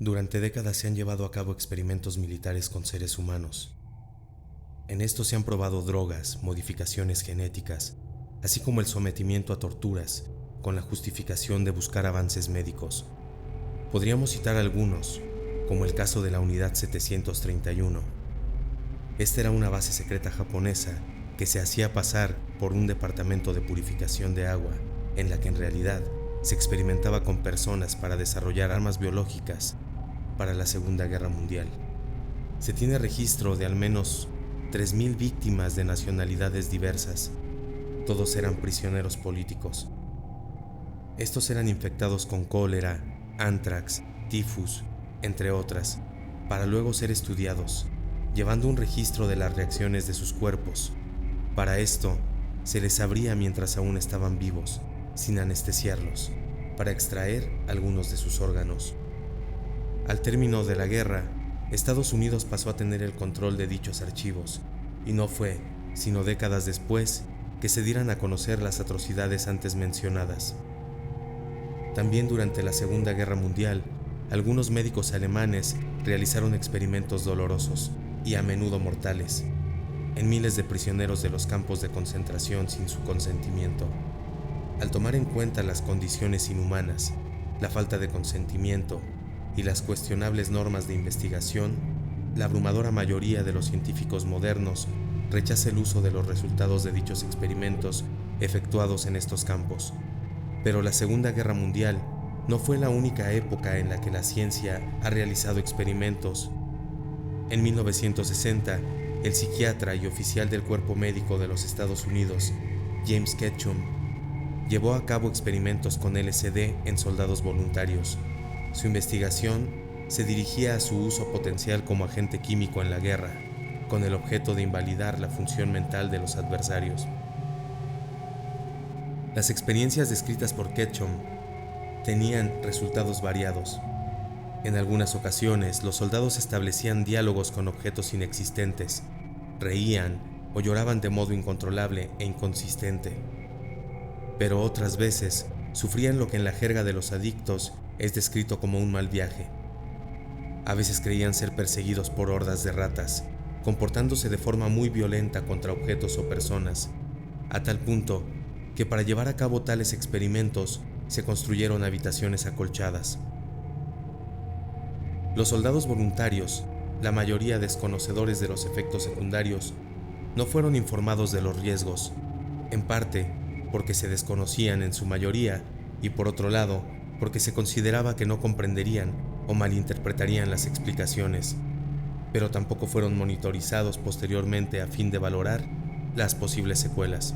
Durante décadas se han llevado a cabo experimentos militares con seres humanos. En estos se han probado drogas, modificaciones genéticas, así como el sometimiento a torturas, con la justificación de buscar avances médicos. Podríamos citar algunos, como el caso de la Unidad 731. Esta era una base secreta japonesa que se hacía pasar por un departamento de purificación de agua, en la que en realidad se experimentaba con personas para desarrollar armas biológicas para la Segunda Guerra Mundial. Se tiene registro de al menos 3.000 víctimas de nacionalidades diversas. Todos eran prisioneros políticos. Estos eran infectados con cólera, antrax, tifus, entre otras, para luego ser estudiados, llevando un registro de las reacciones de sus cuerpos. Para esto, se les abría mientras aún estaban vivos, sin anestesiarlos, para extraer algunos de sus órganos. Al término de la guerra, Estados Unidos pasó a tener el control de dichos archivos, y no fue, sino décadas después, que se dieran a conocer las atrocidades antes mencionadas. También durante la Segunda Guerra Mundial, algunos médicos alemanes realizaron experimentos dolorosos, y a menudo mortales, en miles de prisioneros de los campos de concentración sin su consentimiento. Al tomar en cuenta las condiciones inhumanas, la falta de consentimiento y las cuestionables normas de investigación, la abrumadora mayoría de los científicos modernos rechaza el uso de los resultados de dichos experimentos efectuados en estos campos. Pero la Segunda Guerra Mundial no fue la única época en la que la ciencia ha realizado experimentos. En 1960, el psiquiatra y oficial del Cuerpo Médico de los Estados Unidos, James Ketchum, llevó a cabo experimentos con LSD en soldados voluntarios. Su investigación se dirigía a su uso potencial como agente químico en la guerra, con el objeto de invalidar la función mental de los adversarios. Las experiencias descritas por Ketchum tenían resultados variados. En algunas ocasiones, los soldados establecían diálogos con objetos inexistentes, reían o lloraban de modo incontrolable e inconsistente. Pero otras veces, sufrían lo que en la jerga de los adictos es descrito como un mal viaje. A veces creían ser perseguidos por hordas de ratas, comportándose de forma muy violenta contra objetos o personas, a tal punto que para llevar a cabo tales experimentos se construyeron habitaciones acolchadas. Los soldados voluntarios, la mayoría desconocedores de los efectos secundarios, no fueron informados de los riesgos, en parte porque se desconocían en su mayoría y por otro lado porque se consideraba que no comprenderían o malinterpretarían las explicaciones, pero tampoco fueron monitorizados posteriormente a fin de valorar las posibles secuelas.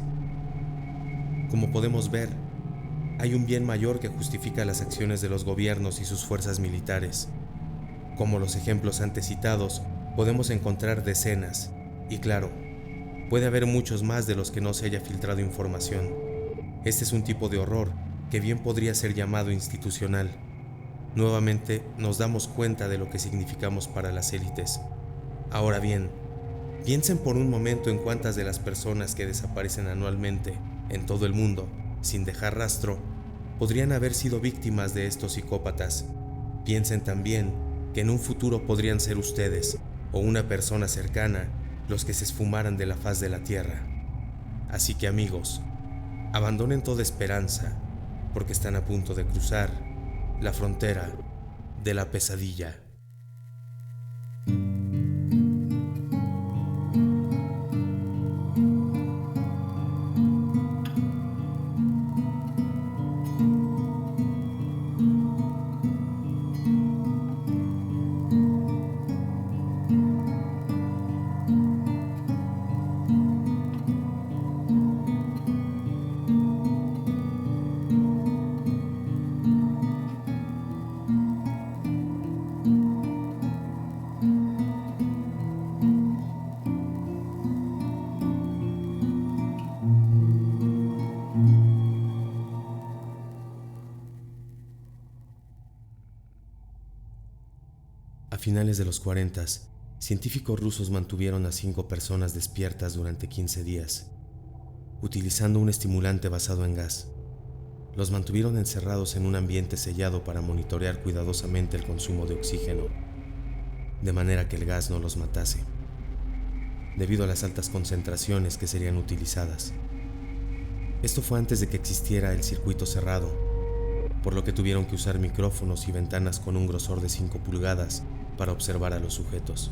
Como podemos ver, hay un bien mayor que justifica las acciones de los gobiernos y sus fuerzas militares. Como los ejemplos antes citados, podemos encontrar decenas, y claro, puede haber muchos más de los que no se haya filtrado información. Este es un tipo de horror que bien podría ser llamado institucional. Nuevamente nos damos cuenta de lo que significamos para las élites. Ahora bien, piensen por un momento en cuántas de las personas que desaparecen anualmente en todo el mundo, sin dejar rastro, podrían haber sido víctimas de estos psicópatas. Piensen también que en un futuro podrían ser ustedes o una persona cercana los que se esfumaran de la faz de la tierra. Así que amigos, abandonen toda esperanza, porque están a punto de cruzar la frontera de la pesadilla. A finales de los 40, científicos rusos mantuvieron a 5 personas despiertas durante 15 días, utilizando un estimulante basado en gas. Los mantuvieron encerrados en un ambiente sellado para monitorear cuidadosamente el consumo de oxígeno, de manera que el gas no los matase, debido a las altas concentraciones que serían utilizadas. Esto fue antes de que existiera el circuito cerrado, por lo que tuvieron que usar micrófonos y ventanas con un grosor de 5 pulgadas para observar a los sujetos.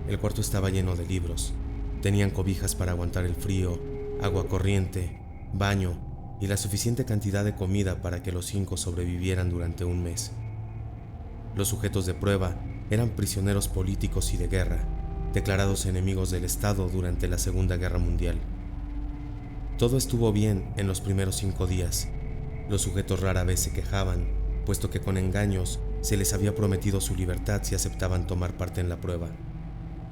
El cuarto estaba lleno de libros. Tenían cobijas para aguantar el frío, agua corriente, baño y la suficiente cantidad de comida para que los 5 sobrevivieran durante un mes. Los sujetos de prueba eran prisioneros políticos y de guerra, declarados enemigos del Estado durante la Segunda Guerra Mundial. Todo estuvo bien en los primeros 5 días. Los sujetos rara vez se quejaban, puesto que con engaños se les había prometido su libertad si aceptaban tomar parte en la prueba.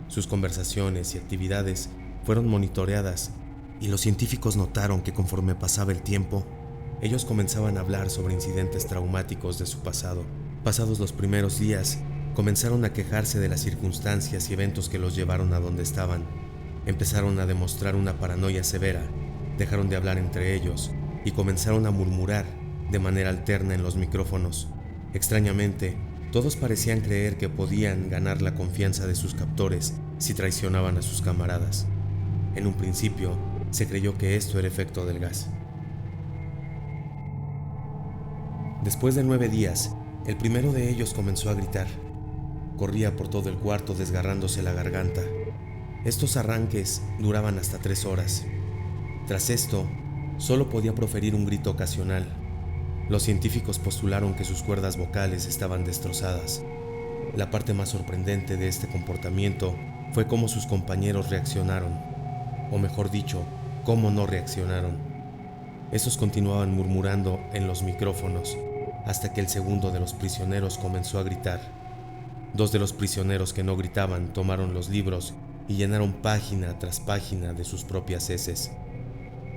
Sus conversaciones y actividades fueron monitoreadas y los científicos notaron que conforme pasaba el tiempo, ellos comenzaban a hablar sobre incidentes traumáticos de su pasado. Pasados los primeros días, comenzaron a quejarse de las circunstancias y eventos que los llevaron a donde estaban. Empezaron a demostrar una paranoia severa, dejaron de hablar entre ellos y comenzaron a murmurar de manera alterna en los micrófonos. Extrañamente, todos parecían creer que podían ganar la confianza de sus captores si traicionaban a sus camaradas. En un principio, se creyó que esto era efecto del gas. Después de 9 días, el primero de ellos comenzó a gritar. Corría por todo el cuarto desgarrándose la garganta. Estos arranques duraban hasta 3 horas. Tras esto, solo podía proferir un grito ocasional. Los científicos postularon que sus cuerdas vocales estaban destrozadas. La parte más sorprendente de este comportamiento fue cómo sus compañeros reaccionaron, o mejor dicho, cómo no reaccionaron. Estos continuaban murmurando en los micrófonos, hasta que el segundo de los prisioneros comenzó a gritar. 2 de los prisioneros que no gritaban tomaron los libros y llenaron página tras página de sus propias heces,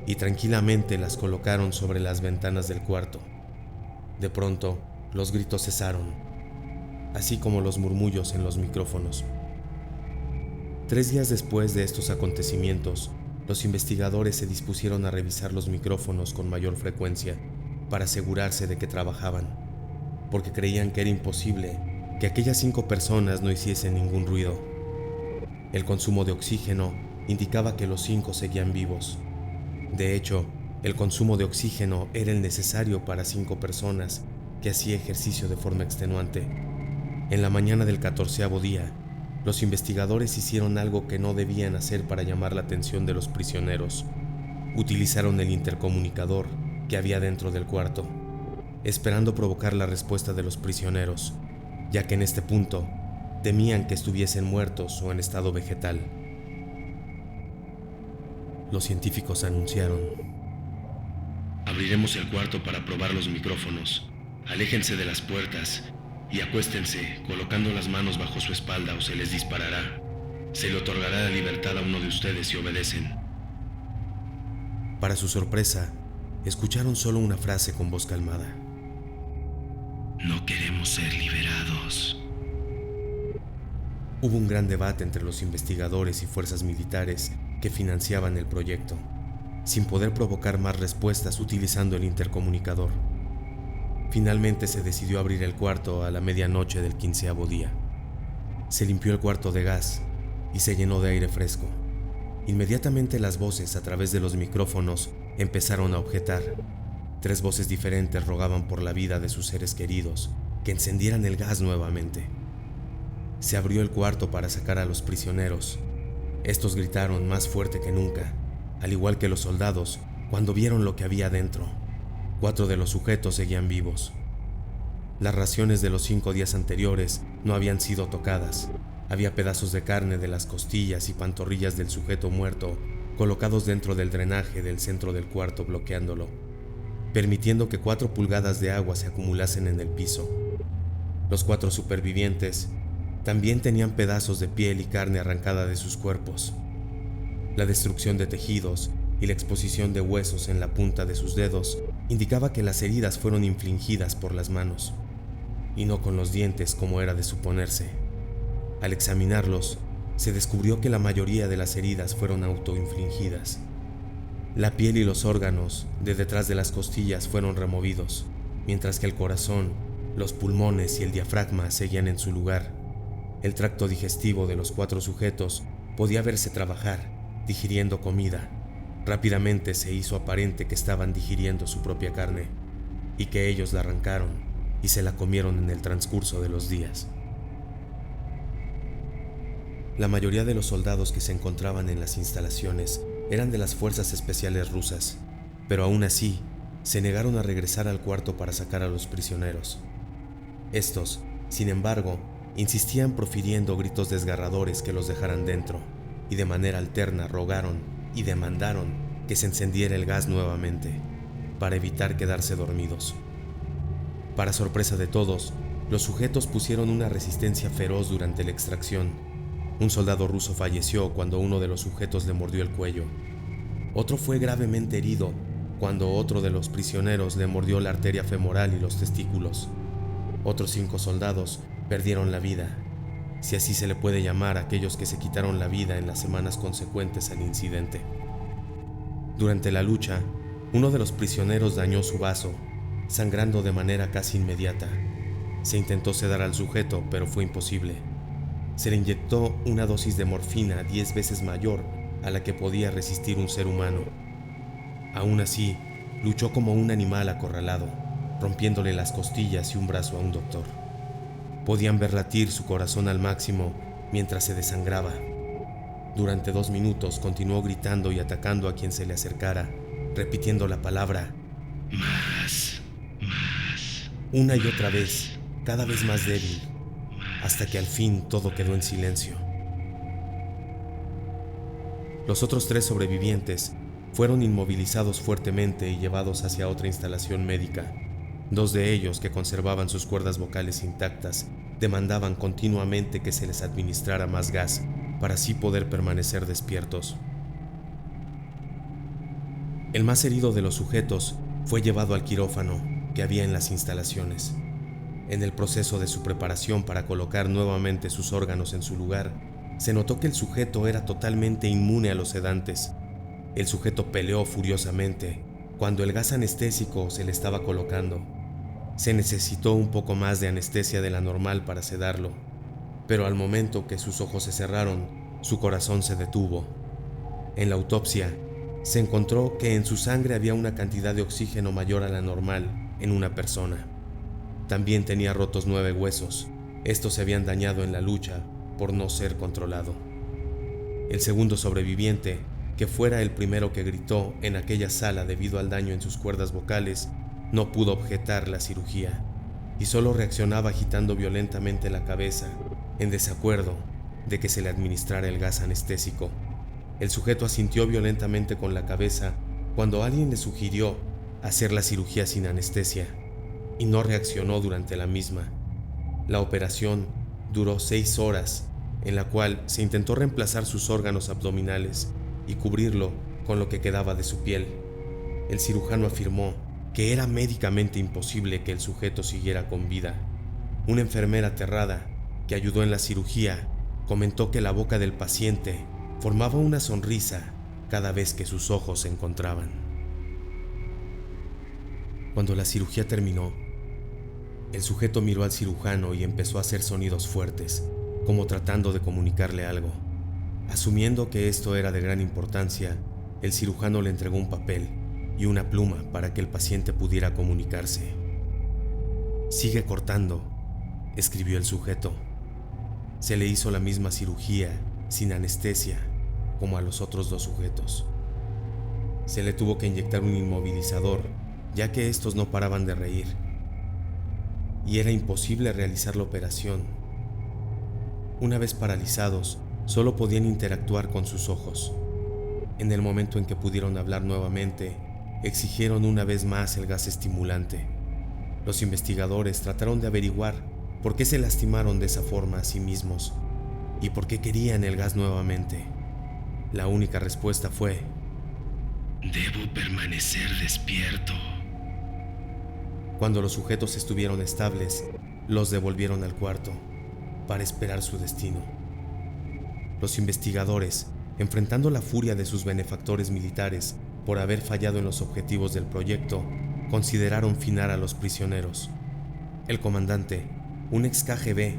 y tranquilamente las colocaron sobre las ventanas del cuarto. De pronto, los gritos cesaron, así como los murmullos en los micrófonos. 3 días después de estos acontecimientos, los investigadores se dispusieron a revisar los micrófonos con mayor frecuencia para asegurarse de que trabajaban, porque creían que era imposible que aquellas 5 personas no hiciesen ningún ruido. El consumo de oxígeno indicaba que los 5 seguían vivos. De hecho, el consumo de oxígeno era el necesario para 5 personas que hacía ejercicio de forma extenuante. En la mañana del 14º día, los investigadores hicieron algo que no debían hacer para llamar la atención de los prisioneros. Utilizaron el intercomunicador que había dentro del cuarto, esperando provocar la respuesta de los prisioneros, ya que en este punto temían que estuviesen muertos o en estado vegetal. Los científicos anunciaron: abriremos el cuarto para probar los micrófonos. Aléjense de las puertas y acuéstense colocando las manos bajo su espalda o se les disparará. Se le otorgará la libertad a uno de ustedes si obedecen. Para su sorpresa, escucharon solo una frase con voz calmada: no queremos ser liberados. Hubo un gran debate entre los investigadores y fuerzas militares que financiaban el proyecto, sin poder provocar más respuestas utilizando el intercomunicador. Finalmente se decidió abrir el cuarto a la medianoche del 15º día. Se limpió el cuarto de gas y se llenó de aire fresco. Inmediatamente las voces a través de los micrófonos empezaron a objetar. 3 voces diferentes rogaban por la vida de sus seres queridos, que encendieran el gas nuevamente. Se abrió el cuarto para sacar a los prisioneros. Estos gritaron más fuerte que nunca, al igual que los soldados, cuando vieron lo que había dentro. 4 de los sujetos seguían vivos. Las raciones de los 5 días anteriores no habían sido tocadas. Había pedazos de carne de las costillas y pantorrillas del sujeto muerto colocados dentro del drenaje del centro del cuarto, bloqueándolo, permitiendo que 4 pulgadas de agua se acumulasen en el piso. Los 4 supervivientes también tenían pedazos de piel y carne arrancada de sus cuerpos. La destrucción de tejidos y la exposición de huesos en la punta de sus dedos indicaba que las heridas fueron infligidas por las manos, y no con los dientes como era de suponerse. Al examinarlos, se descubrió que la mayoría de las heridas fueron autoinfligidas. La piel y los órganos de detrás de las costillas fueron removidos, mientras que el corazón, los pulmones y el diafragma seguían en su lugar. El tracto digestivo de los 4 sujetos podía verse trabajar, digiriendo comida. Rápidamente se hizo aparente que estaban digiriendo su propia carne y que ellos la arrancaron y se la comieron en el transcurso de los días. La mayoría de los soldados que se encontraban en las instalaciones eran de las fuerzas especiales rusas, pero aún así se negaron a regresar al cuarto para sacar a los prisioneros. Estos, sin embargo, insistían profiriendo gritos desgarradores que los dejaran dentro, y de manera alterna rogaron y demandaron que se encendiera el gas nuevamente, para evitar quedarse dormidos. Para sorpresa de todos, los sujetos pusieron una resistencia feroz durante la extracción. Un soldado ruso falleció cuando uno de los sujetos le mordió el cuello. Otro fue gravemente herido cuando otro de los prisioneros le mordió la arteria femoral y los testículos. Otros 5 soldados perdieron la vida, si así se le puede llamar a aquellos que se quitaron la vida en las semanas consecuentes al incidente. Durante la lucha, uno de los prisioneros dañó su vaso, sangrando de manera casi inmediata. Se intentó sedar al sujeto, pero fue imposible. Se le inyectó una dosis de morfina 10 veces mayor a la que podía resistir un ser humano. Aún así, luchó como un animal acorralado, rompiéndole las costillas y un brazo a un doctor. Podían ver latir su corazón al máximo mientras se desangraba. Durante 2 minutos continuó gritando y atacando a quien se le acercara, repitiendo la palabra más, una y otra vez, cada vez más débil, hasta que al fin todo quedó en silencio. Los otros 3 sobrevivientes fueron inmovilizados fuertemente y llevados hacia otra instalación médica. 2 de ellos, que conservaban sus cuerdas vocales intactas, demandaban continuamente que se les administrara más gas para así poder permanecer despiertos. El más herido de los sujetos fue llevado al quirófano que había en las instalaciones. En el proceso de su preparación para colocar nuevamente sus órganos en su lugar, se notó que el sujeto era totalmente inmune a los sedantes. El sujeto peleó furiosamente cuando el gas anestésico se le estaba colocando. Se necesitó un poco más de anestesia de la normal para sedarlo, pero al momento que sus ojos se cerraron, su corazón se detuvo. En la autopsia, se encontró que en su sangre había una cantidad de oxígeno mayor a la normal en una persona. También tenía rotos 9 huesos. Estos se habían dañado en la lucha por no ser controlado. El segundo sobreviviente, que fuera el primero que gritó en aquella sala debido al daño en sus cuerdas vocales, no pudo objetar la cirugía y solo reaccionaba agitando violentamente la cabeza en desacuerdo de que se le administrara el gas anestésico. El sujeto asintió violentamente con la cabeza cuando alguien le sugirió hacer la cirugía sin anestesia y no reaccionó durante la misma. La operación duró 6 horas, en la cual se intentó reemplazar sus órganos abdominales y cubrirlo con lo que quedaba de su piel. El cirujano afirmó que era médicamente imposible que el sujeto siguiera con vida. Una enfermera aterrada que ayudó en la cirugía comentó que la boca del paciente formaba una sonrisa cada vez que sus ojos se encontraban. Cuando la cirugía terminó, el sujeto miró al cirujano y empezó a hacer sonidos fuertes, como tratando de comunicarle algo. Asumiendo que esto era de gran importancia, el cirujano le entregó un papel y una pluma para que el paciente pudiera comunicarse. «Sigue cortando», escribió el sujeto. Se le hizo la misma cirugía, sin anestesia, como a los otros 2 sujetos. Se le tuvo que inyectar un inmovilizador, ya que estos no paraban de reír, y era imposible realizar la operación. Una vez paralizados, solo podían interactuar con sus ojos. En el momento en que pudieron hablar nuevamente, exigieron una vez más el gas estimulante. Los investigadores trataron de averiguar por qué se lastimaron de esa forma a sí mismos y por qué querían el gas nuevamente. La única respuesta fue: «Debo permanecer despierto». Cuando los sujetos estuvieron estables, los devolvieron al cuarto para esperar su destino. Los investigadores, enfrentando la furia de sus benefactores militares, por haber fallado en los objetivos del proyecto, consideraron finar a los prisioneros. El comandante, un ex KGB,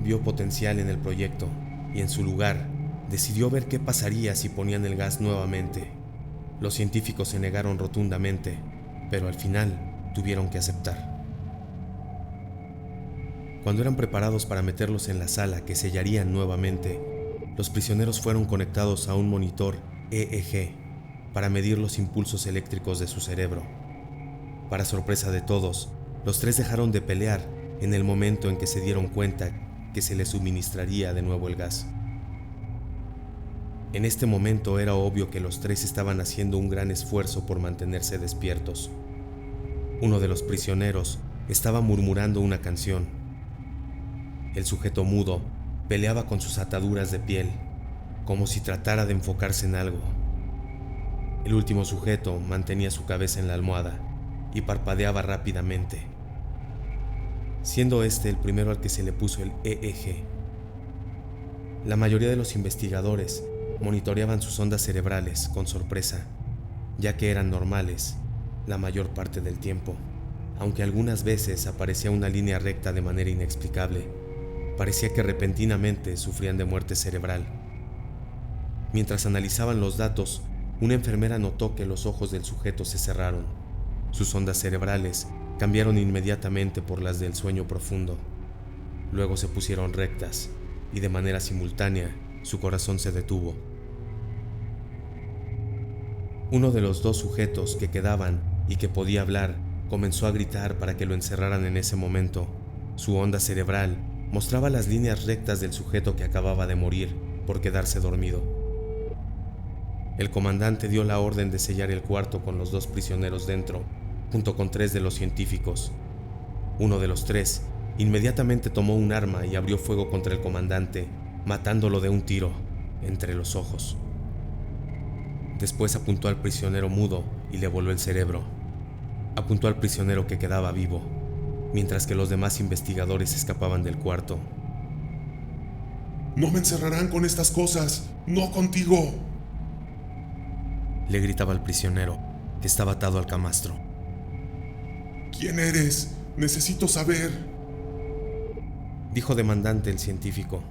vio potencial en el proyecto y en su lugar decidió ver qué pasaría si ponían el gas nuevamente. Los científicos se negaron rotundamente, pero al final tuvieron que aceptar. Cuando eran preparados para meterlos en la sala que sellarían nuevamente, los prisioneros fueron conectados a un monitor EEG para medir los impulsos eléctricos de su cerebro. Para sorpresa de todos, los tres dejaron de pelear en el momento en que se dieron cuenta que se les suministraría de nuevo el gas. En este momento era obvio que los tres estaban haciendo un gran esfuerzo por mantenerse despiertos. Uno de los prisioneros estaba murmurando una canción. El sujeto mudo peleaba con sus ataduras de piel, como si tratara de enfocarse en algo. El último sujeto mantenía su cabeza en la almohada y parpadeaba rápidamente, siendo este el primero al que se le puso el EEG. La mayoría de los investigadores monitoreaban sus ondas cerebrales con sorpresa, ya que eran normales la mayor parte del tiempo, aunque algunas veces aparecía una línea recta de manera inexplicable. Parecía que repentinamente sufrían de muerte cerebral. Mientras analizaban los datos, una enfermera notó que los ojos del sujeto se cerraron. Sus ondas cerebrales cambiaron inmediatamente por las del sueño profundo. Luego se pusieron rectas y de manera simultánea su corazón se detuvo. Uno de los dos sujetos que quedaban y que podía hablar comenzó a gritar para que lo encerraran en ese momento. Su onda cerebral mostraba las líneas rectas del sujeto que acababa de morir por quedarse dormido. El comandante dio la orden de sellar el cuarto con los dos prisioneros dentro, junto con 3 de los científicos. Uno de los 3 inmediatamente tomó un arma y abrió fuego contra el comandante, matándolo de un tiro entre los ojos. Después apuntó al prisionero mudo y le voló el cerebro. Apuntó al prisionero que quedaba vivo, mientras que los demás investigadores escapaban del cuarto. ¡No me encerrarán con estas cosas! ¡No contigo! Le gritaba al prisionero, que estaba atado al camastro. ¿Quién eres? Necesito saber. Dijo demandante el científico.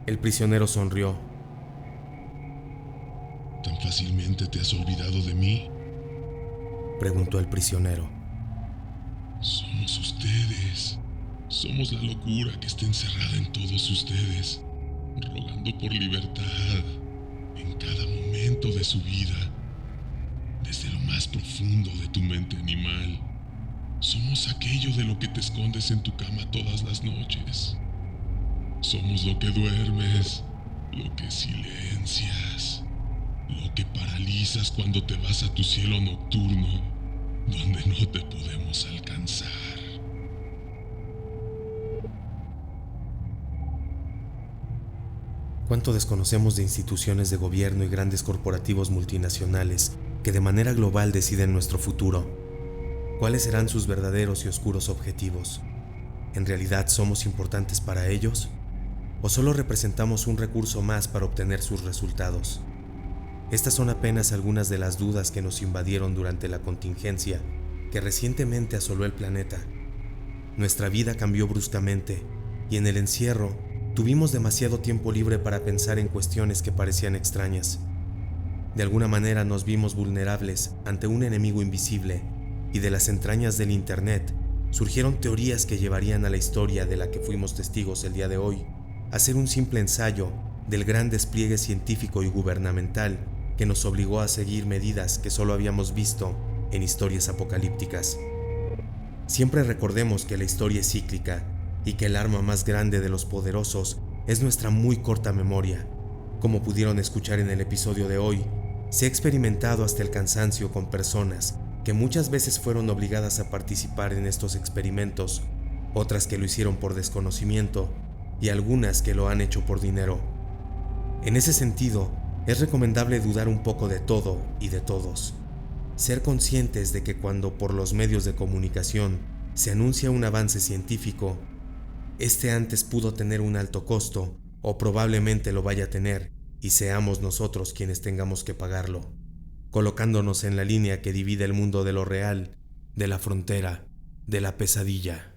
El prisionero sonrió. ¿Tan fácilmente te has olvidado de mí? Preguntó el prisionero. Somos ustedes. Somos la locura que está encerrada en todos ustedes, rogando por libertad en cada momento de su vida, desde lo más profundo de tu mente animal. Somos aquello de lo que te escondes en tu cama todas las noches. Somos lo que duermes, lo que silencias, lo que paralizas cuando te vas a tu cielo nocturno, donde no te podemos alcanzar. ¿Cuánto desconocemos de instituciones de gobierno y grandes corporativos multinacionales que de manera global deciden nuestro futuro? ¿Cuáles serán sus verdaderos y oscuros objetivos? ¿En realidad somos importantes para ellos? ¿O solo representamos un recurso más para obtener sus resultados? Estas son apenas algunas de las dudas que nos invadieron durante la contingencia que recientemente asoló el planeta. Nuestra vida cambió bruscamente y en el encierro tuvimos demasiado tiempo libre para pensar en cuestiones que parecían extrañas. De alguna manera nos vimos vulnerables ante un enemigo invisible y de las entrañas del Internet surgieron teorías que llevarían a la historia de la que fuimos testigos el día de hoy a ser un simple ensayo del gran despliegue científico y gubernamental que nos obligó a seguir medidas que solo habíamos visto en historias apocalípticas. Siempre recordemos que la historia es cíclica y que el arma más grande de los poderosos es nuestra muy corta memoria. Como pudieron escuchar en el episodio de hoy, se ha experimentado hasta el cansancio con personas que muchas veces fueron obligadas a participar en estos experimentos, otras que lo hicieron por desconocimiento y algunas que lo han hecho por dinero. En ese sentido, es recomendable dudar un poco de todo y de todos. Ser conscientes de que cuando por los medios de comunicación se anuncia un avance científico, este antes pudo tener un alto costo o probablemente lo vaya a tener y seamos nosotros quienes tengamos que pagarlo, colocándonos en la línea que divide el mundo de lo real, de la frontera, de la pesadilla.